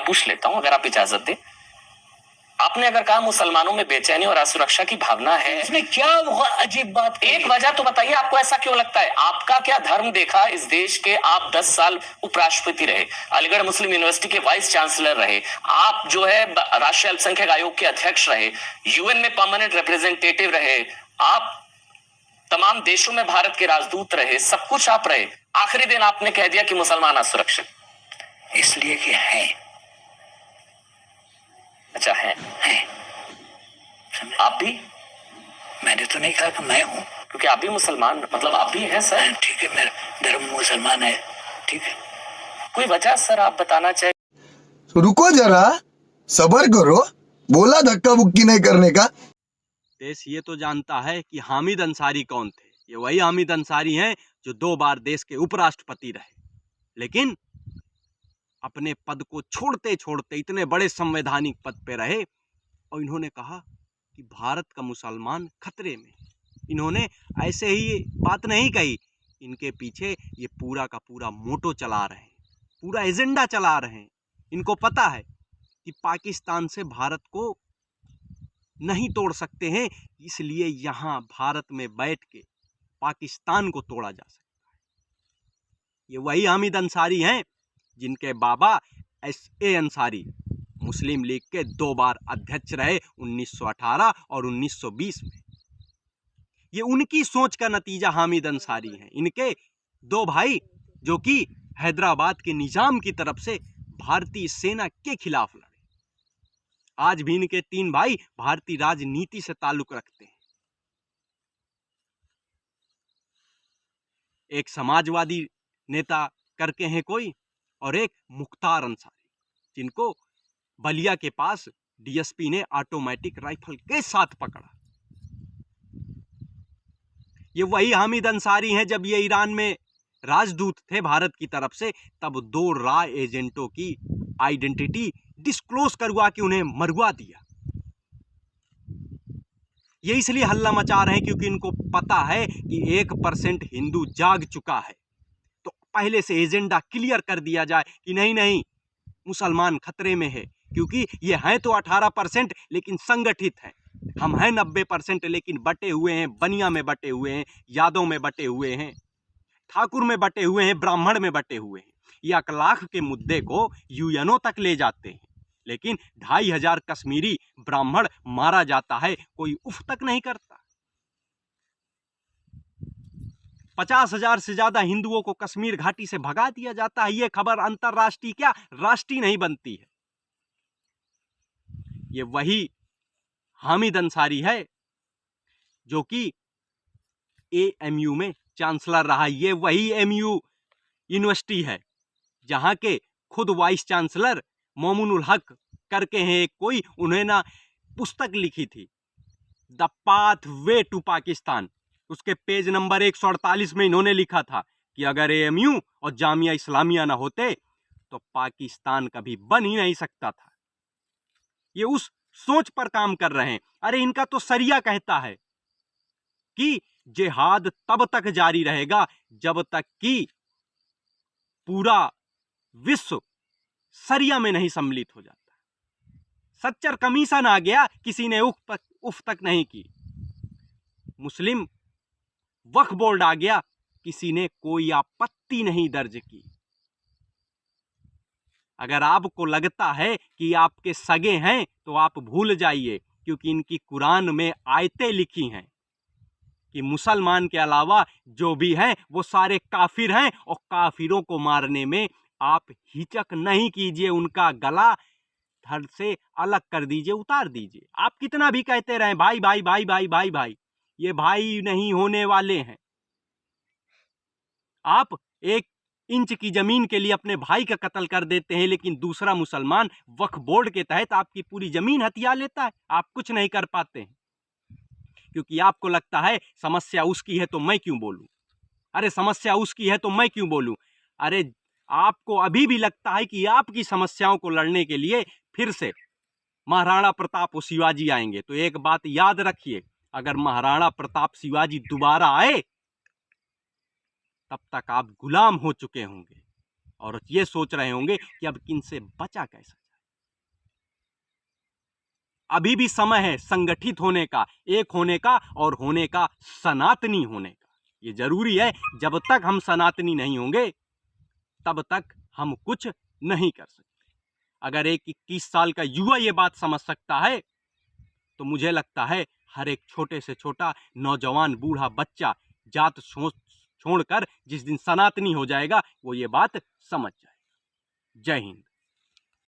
सवाल पूछ लेता हूं, अगर आप इजाजत दें। आपने अगर कहा मुसलमानों में बेचैनी और असुरक्षा की भावना है, इसमें क्या अजीब बात? एक वजह तो बताइए, आपको ऐसा क्यों लगता है? आपका क्या धर्म देखा इस देश के? आप 10 साल उपराष्ट्रपति रहे, अलीगढ़ मुस्लिम यूनिवर्सिटी के वाइस चांसलर रहे, आप जो है राष्ट्रीय अल्पसंख्यक आयोग के अध्यक्ष रहे, यूएन में परमानेंट रिप्रेजेंटेटिव रहे, आप तमाम देशों में भारत के राजदूत रहे, सब कुछ आप रहे। आखिरी दिन आपने कह दिया कि मुसलमान असुरक्षित, इसलिए कि है। अच्छा है। आप भी? मैंने तो नहीं कहा कि मैं हूं, क्योंकि आप भी मुसलमान, मतलब आप भी हैं सर। ठीक है, मेरा धर्म मुसलमान है, ठीक है। कोई वजह सर आप बताना चाहिए? तो रुको जरा, सब्र करो, बोला धक्का बुक्की नहीं करने का। देश ये तो जानता है कि हामिद अंसारी कौन थे। ये वही हामिद अंसारी हैं जो 2 बार देश के उपराष्ट्रपति रहे, लेकिन अपने पद को छोड़ते छोड़ते इतने बड़े संवैधानिक पद पे रहे और इन्होंने कहा कि भारत का मुसलमान खतरे में। इन्होंने ऐसे ही बात नहीं कही, इनके पीछे ये पूरा का पूरा मोटो चला रहे हैं, पूरा एजेंडा चला रहे हैं। इनको पता है कि पाकिस्तान से भारत को नहीं तोड़ सकते हैं, इसलिए यहाँ भारत में बैठ के पाकिस्तान को तोड़ा जा सकता है। ये वही हामिद अंसारी हैं जिनके बाबा एस.ए. अंसारी मुस्लिम लीग के 2 बार अध्यक्ष रहे, 1918 और 1920 में। ये उनकी सोच का नतीजा हामिद अंसारी हैं। इनके 2 भाई जो कि हैदराबाद के निजाम की तरफ से भारतीय सेना के खिलाफ लड़े। आज भी इनके 3 भाई भारतीय राजनीति से ताल्लुक रखते हैं। एक समाजवादी नेता करके हैं कोई, और एक मुख्तार अंसारी, जिनको बलिया के पास डीएसपी ने ऑटोमेटिक राइफल के साथ पकड़ा। ये वही हामिद अंसारी हैं जब ये ईरान में राजदूत थे भारत की तरफ से, तब 2 रॉ एजेंटों की आइडेंटिटी डिस्क्लोज करवा के उन्हें मरवा दिया। ये इसलिए हल्ला मचा रहे हैं क्योंकि इनको पता है कि 1% हिंदू जाग चुका है, तो पहले से एजेंडा क्लियर कर दिया जाए कि नहीं नहीं, मुसलमान खतरे में है। क्योंकि ये हैं तो 18% लेकिन संगठित हैं, हम हैं 90% लेकिन बटे हुए हैं, बनिया में बटे हुए हैं, यादव में बटे हुए हैं, ठाकुर में बटे हुए हैं, ब्राह्मण में बटे हुए हैं। ये अखलाक के मुद्दे को यूएनओ तक ले जाते हैं, लेकिन 2500 कश्मीरी ब्राह्मण मारा जाता है, कोई उफ तक नहीं करता। 50,000 से ज्यादा हिंदुओं को कश्मीर घाटी से भगा दिया जाता है। ये खबर अंतरराष्ट्रीय क्या राष्ट्रीय नहीं बनती है। ये वही हामिद अंसारी है जो कि एएमयू में चांसलर रहा। ये वही एमयू यूनिवर्सिटी है जहां के खुद वाइस चांसलर मोमिनुल हक करके हैं एक कोई, उन्हें ना पुस्तक लिखी थी the path way to Pakistan. उसके पेज नंबर 148 में इन्होंने लिखा था कि अगर एएमयू और जामिया इस्लामिया ना होते तो पाकिस्तान कभी बन ही नहीं सकता था। ये उस सोच पर काम कर रहे हैं। अरे इनका तो सरिया कहता है कि जिहाद तब तक जारी रहेगा जब तक कि पूरा विश्व सरिया में नहीं सम्मिलित हो जाता। सच्चर कमीशन आ गया, किसी ने उफ तक नहीं की। मुस्लिम वक्फ बोर्ड आ गया, किसी ने कोई आपत्ति नहीं दर्ज की। अगर आपको लगता है कि आपके सगे हैं तो आप भूल जाइए, क्योंकि इनकी कुरान में आयतें लिखी हैं कि मुसलमान के अलावा जो भी हैं वो सारे काफिर हैं, और काफिरों को मारने में आप हिचक नहीं कीजिए, उनका गला धड़ से अलग कर दीजिए, उतार दीजिए। आप कितना भी कहते रहें भाई भाई भाई भाई भाई भाई, ये भाई नहीं होने वाले हैं। आप 1 इंच की जमीन के लिए अपने भाई का कत्ल कर देते हैं, लेकिन दूसरा मुसलमान वक्फ बोर्ड के तहत आपकी पूरी जमीन हथिया लेता है, आप कुछ नहीं कर पाते हैं, क्योंकि आपको लगता है समस्या उसकी है तो मैं क्यों बोलूं। अरे समस्या उसकी है तो मैं क्यों बोलूं। अरे आपको अभी भी लगता है कि आपकी समस्याओं को लड़ने के लिए फिर से महाराणा प्रताप और शिवाजी आएंगे, तो एक बात याद रखिए, अगर महाराणा प्रताप शिवाजी दोबारा आए तब तक आप गुलाम हो चुके होंगे और ये सोच रहे होंगे कि अब किनसे बचा कैसा जाए। अभी भी समय है संगठित होने का, एक होने का और होने का सनातनी होने का। ये जरूरी है, जब तक हम सनातनी नहीं होंगे तब तक हम कुछ नहीं कर सकते। अगर एक 21 साल का युवा ये बात समझ सकता है तो मुझे लगता है हर एक छोटे से छोटा नौजवान, बूढ़ा, बच्चा जात छोड़कर जिस दिन सनातनी हो जाएगा वो ये बात समझ जाएगा। जय हिंद।